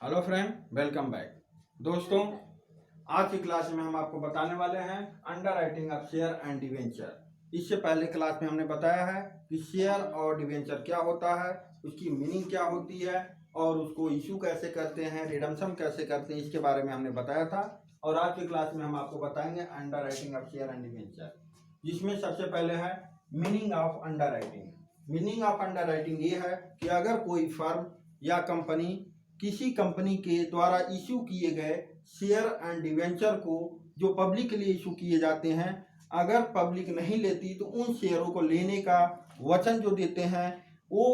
Hello friend, welcome back. दोस्तों, आज की क्लास में हम आपको बताने वाले हैं under writing of share and debenture. इससे पहले क्लास में हमने बताया है कि शेयर और डिवेंचर क्या होता है, उसकी मीनिंग क्या होती है और उसको इशू कैसे करते हैं, रिडम्पशन कैसे करते हैं, इसके बारे में हमने बताया था। और आज की क्लास में हम आपको बताएंगे under writing of share and debenture, जिसमें सबसे पहले है meaning of under writing. Meaning of under writing ये है कि अगर कोई फर्म या कंपनी किसी कंपनी के द्वारा इशू किए गए शेयर एंड डिवेंचर को, जो पब्लिक के लिए इशू किए जाते हैं, अगर पब्लिक नहीं लेती तो उन शेयरों को लेने का वचन जो देते हैं वो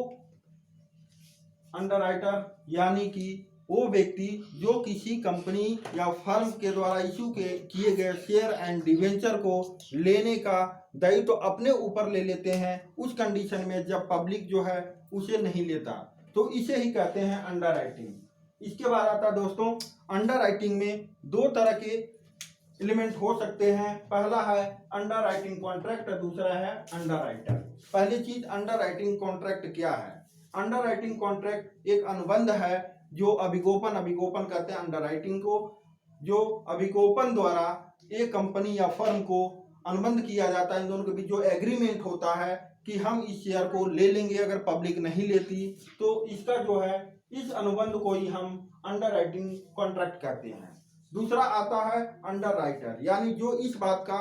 अंडरराइटर यानी कि वो व्यक्ति जो किसी कंपनी या फर्म के द्वारा इशू किए गए शेयर एंड डिवेंचर को लेने का दायित्व तो अपने ऊपर ले लेते हैं, उस कंडीशन में जब पब्लिक जो है उसे नहीं लेता, तो इसे ही कहते हैं अंडर राइटिंग। इसके बाद आता है दोस्तों, अंडर राइटिंग में दो तरह के एलिमेंट हो सकते हैं। पहला है अंडर राइटिंग कॉन्ट्रैक्ट, दूसरा है अंडर राइटर। पहली चीज, अंडर राइटिंग कॉन्ट्रैक्ट क्या है? अंडर राइटिंग कॉन्ट्रैक्ट एक अनुबंध है जो अभिगोपन करते हैं अंडर राइटिंग को, जो अभिगोपन द्वारा एक कंपनी या फर्म को अनुबंध किया जाता है। इन दोनों के बीच जो एग्रीमेंट होता है कि हम इस शेयर को ले लेंगे अगर पब्लिक नहीं लेती, तो इसका जो है इस अनुबंध को ही हम अंडर राइटिंग कॉन्ट्रैक्ट कहते हैं। दूसरा आता है अंडर राइटर, यानी जो इस बात का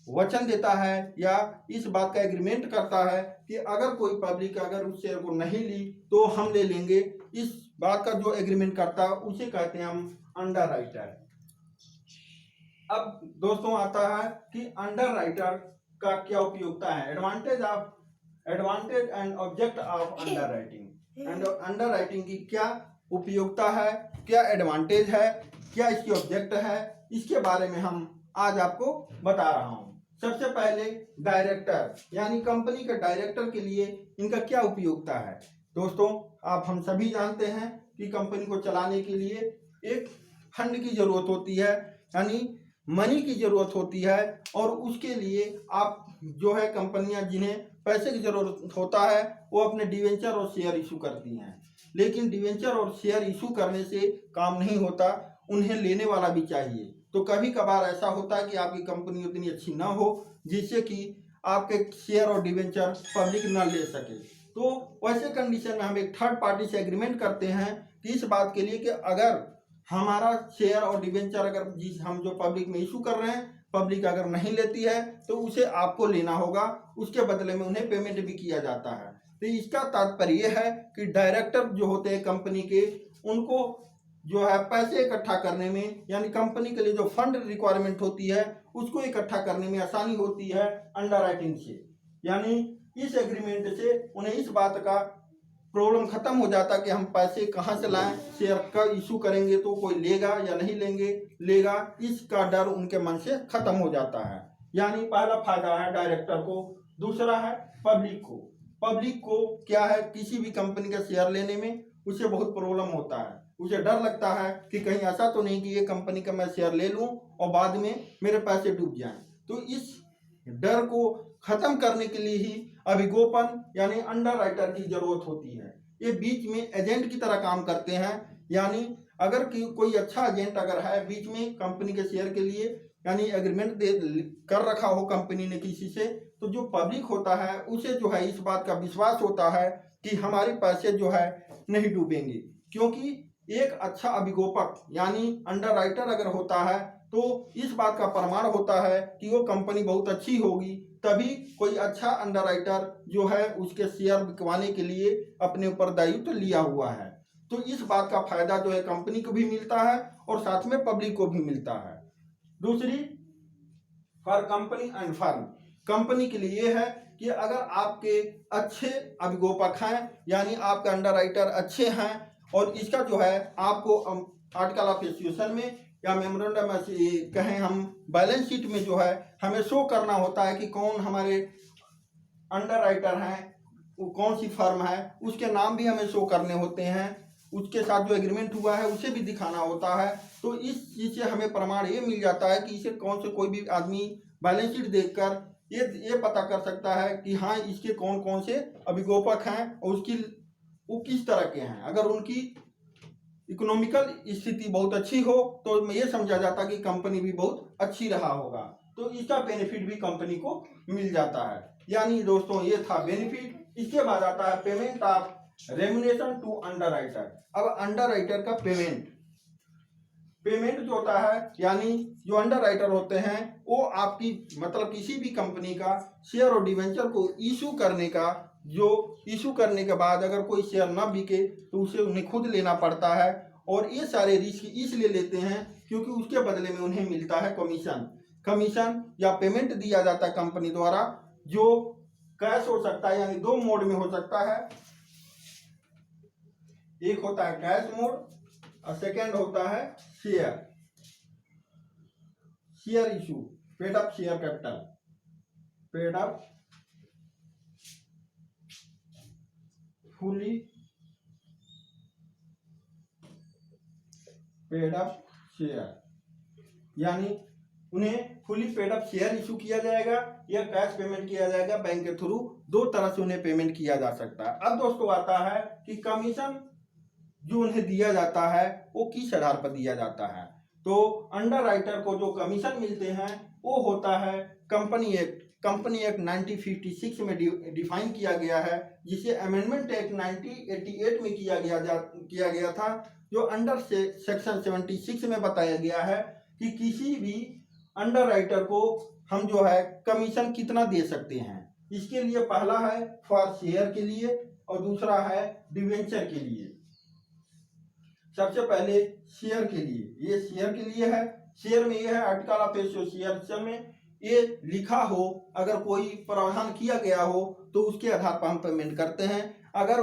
वचन देता है या इस बात का एग्रीमेंट करता है कि अगर कोई पब्लिक अगर उस शेयर को नहीं ली तो हम ले लेंगे, इस बात का जो एग्रीमेंट करता है उसे कहते हैं हम अंडर राइटर। अब दोस्तों आता है कि अंडर राइटर का क्या उपयोगिता है, advantage and object of under writing. Under writing की क्या उपयोगिता है, क्या एडवांटेज है, क्या इसकी ऑब्जेक्ट है, इसके बारे में हम आज आपको बता रहा हूं। सबसे पहले डायरेक्टर यानी कंपनी के डायरेक्टर के लिए इनका क्या उपयोगिता है। दोस्तों, आप हम सभी जानते हैं कि कंपनी को चलाने के लिए एक फंड की जरूरत होती है, यानी मनी की जरूरत होती है, और उसके लिए आप जो है कंपनियां जिन्हें पैसे की जरूरत होता है वो अपने डिवेंचर और शेयर इशू करती हैं। लेकिन डिवेंचर और शेयर इशू करने से काम नहीं होता, उन्हें लेने वाला भी चाहिए। तो कभी कभार ऐसा होता है कि आपकी कंपनी उतनी अच्छी ना हो जिससे कि आपके शेयर और डिवेंचर पब्लिक ना ले सके, तो वैसे कंडीशन में हम एक थर्ड पार्टी से एग्रीमेंट करते हैं कि इस बात के लिए कि अगर हमारा शेयर और डिवेंचर अगर जिस हम जो पब्लिक में इशू कर रहे हैं, पब्लिक अगर नहीं लेती है तो उसे आपको लेना होगा, उसके बदले में उन्हें पेमेंट भी किया जाता है। तो इसका तात्पर्य यह है कि डायरेक्टर जो होते हैं कंपनी के, उनको जो है पैसे इकट्ठा करने में, यानी कंपनी के लिए जो फंड रिक्वायरमेंट होती है उसको इकट्ठा करने में आसानी होती है अंडर राइटिंग से। यानी इस एग्रीमेंट से उन्हें इस बात का प्रॉब्लम खत्म हो जाता कि हम पैसे कहाँ से लाएं, शेयर का इशू करेंगे तो कोई लेगा या नहीं लेगा, इसका डर उनके मन से खत्म हो जाता है। यानी पहला फायदा है डायरेक्टर को। दूसरा है पब्लिक को क्या है, किसी भी कंपनी का शेयर लेने में उसे बहुत प्रॉब्लम होता है, उसे डर लगता है कि कहीं ऐसा तो नहीं कि ये कंपनी का मैं शेयर ले लूं और बाद में मेरे पैसे डूब जाएं। तो इस डर को खत्म करने के लिए ही अभिगोपन यानी अंडर राइटर की जरूरत होती है। ये बीच में एजेंट की तरह काम करते हैं, यानी अगर कोई अच्छा एजेंट अगर है बीच में कंपनी के शेयर के लिए, यानी एग्रीमेंट कर रखा हो कंपनी ने किसी से, तो जो पब्लिक होता है उसे जो है इस बात का विश्वास होता है कि हमारे पैसे जो है नहीं डूबेंगे, क्योंकि एक अच्छा अभिगोपक यानी अंडर राइटर अगर होता है तो इस बात का प्रमाण होता है कि वो कंपनी बहुत अच्छी होगी, तभी कोई अच्छा अंडर राइटर जो है उसके शेयर बिकवाने के लिए अपने ऊपर दायित्व लिया हुआ है। तो इस बात का फायदा जो है कंपनी को भी मिलता है और साथ में पब्लिक को भी मिलता है। दूसरी, for company and firm, company के लिए ये है कि अगर आपके अच्छे अभिगोपक हैं यानी आपके अंडर राइटर अच्छे हैं और इसका जो है आपको आर्टिकल ऑफ एसोसिएशन में या मेमोरेंडम कहें हम बैलेंस शीट में जो है हमें शो करना होता है कि कौन हमारे अंडर राइटर हैं, वो कौन सी फर्म है, उसके नाम भी हमें शो करने होते हैं, उसके साथ जो एग्रीमेंट हुआ है उसे भी दिखाना होता है। तो इस चीज़ से हमें प्रमाण ये मिल जाता है कि इसे कौन से कोई भी आदमी बैलेंस शीट देखकर ये पता कर सकता है कि हाँ इसके कौन कौन से अभिगोपक हैं और उसकी वो किस तरह के हैं। अगर उनकी इकोनॉमिकल स्थिति बहुत अच्छी हो तो ये समझा जाता कि कंपनी भी बहुत अच्छी रहा होगा, तो इसका बेनिफिट भी कंपनी को मिल जाता है। यानी दोस्तों ये था बेनिफिट। इसके बाद आता है payment of remuneration to underwriter. अब अंडरराइटर का पेमेंट जो होता है, यानी जो अंडरराइटर होते हैं वो आपकी मतलब किसी भी कंपनी का शेयर और डिवेंचर को इशू करने का, जो इशू करने के बाद अगर कोई शेयर ना बिके तो उसे उन्हें खुद लेना पड़ता है, और ये सारे रिस्क इसलिए लेते हैं क्योंकि उसके बदले में उन्हें मिलता है कमीशन या पेमेंट दिया जाता है कंपनी द्वारा, जो कैश हो सकता है, यानी दो मोड में हो सकता है। एक होता है कैश मोड और सेकंड होता है share issue, paid up share capital, paid up fully paid up share, यानी उन्हें fully paid up share issue किया जाएगा या कैश पेमेंट किया जाएगा बैंक के थ्रू। दो तरह से उन्हें पेमेंट किया जा सकता है। अब दोस्तों आता है कि कमीशन जो उन्हें दिया जाता है वो किस आधार पर दिया जाता है। तो अंडरराइटर को जो कमीशन मिलते हैं वो होता है कंपनी एक्ट 1956 में डिफाइन किया गया है, जिसे अमेंडमेंट एक्ट 1988 में किया गया था, जो अंडर सेक्शन 76 में बताया गया है कि किसी भी अंडरराइटर को हम जो है कमीशन कितना दे सकते हैं। इसके लिए पहला है फॉर शेयर के लिए और दूसरा है डिवेंचर के लिए। सबसे पहले शेयर के लिए, ये शेयर के लिए है। शेयर में ये है आर्टिकल ऑफ एसोसिएशन में ये लिखा हो, अगर कोई प्रावधान किया गया हो तो उसके आधार पर हम पेमेंट करते हैं। अगर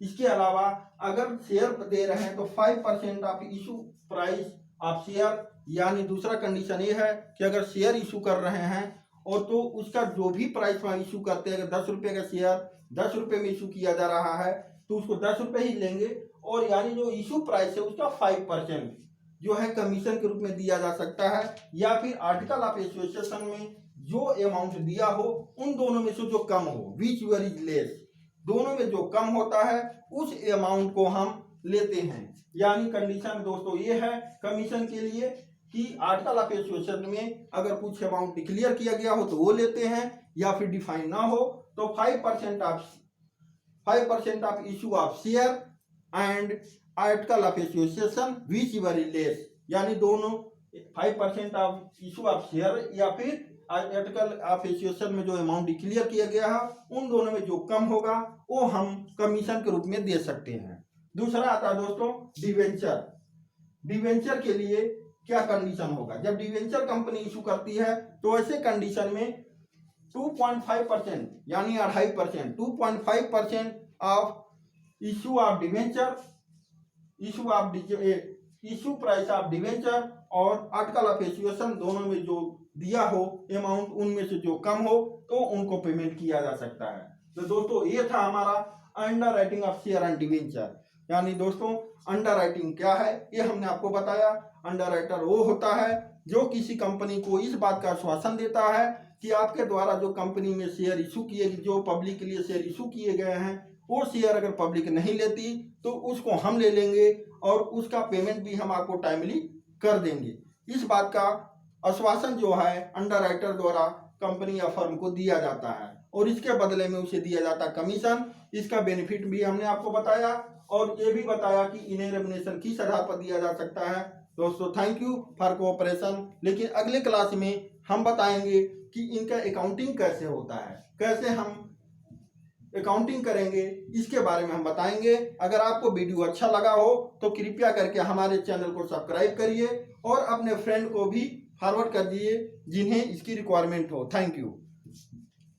इसके अलावा अगर शेयर दे रहे हैं तो 5% of issue price of share, यानी दूसरा कंडीशन ये है कि अगर शेयर इशू कर रहे हैं और तो उसका जो भी प्राइस वहाँ इशू करते हैं, अगर 10 रुपये का शेयर 10 रुपये में इशू किया जा रहा है तो उसको 10 रुपये ही लेंगे, और यानी जो इशू प्राइस है उसका 5% जो है कमीशन के रूप में दिया जा सकता है। या फिर आर्टिकल ऑफ एसोसिएशन में जो अमाउंट दिया हो उन दोनों में से जो कम हो, विच वर इज लेस, दोनों में जो कम होता है उस अमाउंट को हम लेते हैं। यानी कंडीशन दोस्तों ये है कमीशन के लिए कि आर्टिकल ऑफ एसोसिएशन में अगर कुछ अमाउंट डिक्लेयर किया गया हो तो वो लेते हैं, या फिर डिफाइन ना हो तो 5% of issue of share and article of association which were less, यानी दोनों 5% ऑफ इशू ऑफ शेयर या फिर आर्टिकल ऑफ एसोसिएशन में जो अमाउंट डिक्लेयर किया गया है उन दोनों में जो कम होगा वो हम कमीशन के रूप में दे सकते हैं। दूसरा आता है दोस्तों डिवेंचर के लिए क्या कंडीशन होगा। जब डिवेंचर कंपनी इशू करती है तो ऐसे कंडीशन में 2.5% यानी 2.5% 2.5% of issue of debenture, issue price of debenture और आर्टिकल ऑफ एसोसिएशन दोनों में जो दिया हो अमाउंट उनमें से जो कम हो तो उनको पेमेंट किया जा सकता है। तो दोस्तों ये था हमारा under writing of share and debenture. यानी दोस्तों अंडर राइटिंग क्या है ये हमने आपको बताया। अंडर राइटर वो होता है जो किसी कंपनी को इस बात का आश्वासन देता है कि आपके द्वारा जो कंपनी में शेयर इशू किए, जो पब्लिक के लिए शेयर इशू किए गए हैं, वो शेयर अगर पब्लिक नहीं लेती तो उसको हम ले लेंगे और उसका पेमेंट भी हम आपको टाइमली कर देंगे। इस बात का आश्वासन जो है अंडर राइटर द्वारा कंपनी या फर्म को दिया जाता है और इसके बदले में उसे दिया जाता है कमीशन। इसका बेनिफिट भी हमने आपको बताया और ये भी बताया कि इन्हें रेम्युनरेशन किस आधार पर दिया जा सकता है। दोस्तों थैंक यू फॉर कोऑपरेशन। लेकिन अगले क्लास में हम बताएंगे कि इनका अकाउंटिंग कैसे होता है, कैसे हम अकाउंटिंग करेंगे, इसके बारे में हम बताएंगे। अगर आपको वीडियो अच्छा लगा हो तो कृपया करके हमारे चैनल को सब्सक्राइब करिए और अपने फ्रेंड को भी फॉरवर्ड कर दिए जिन्हें इसकी रिक्वायरमेंट हो। Thank you.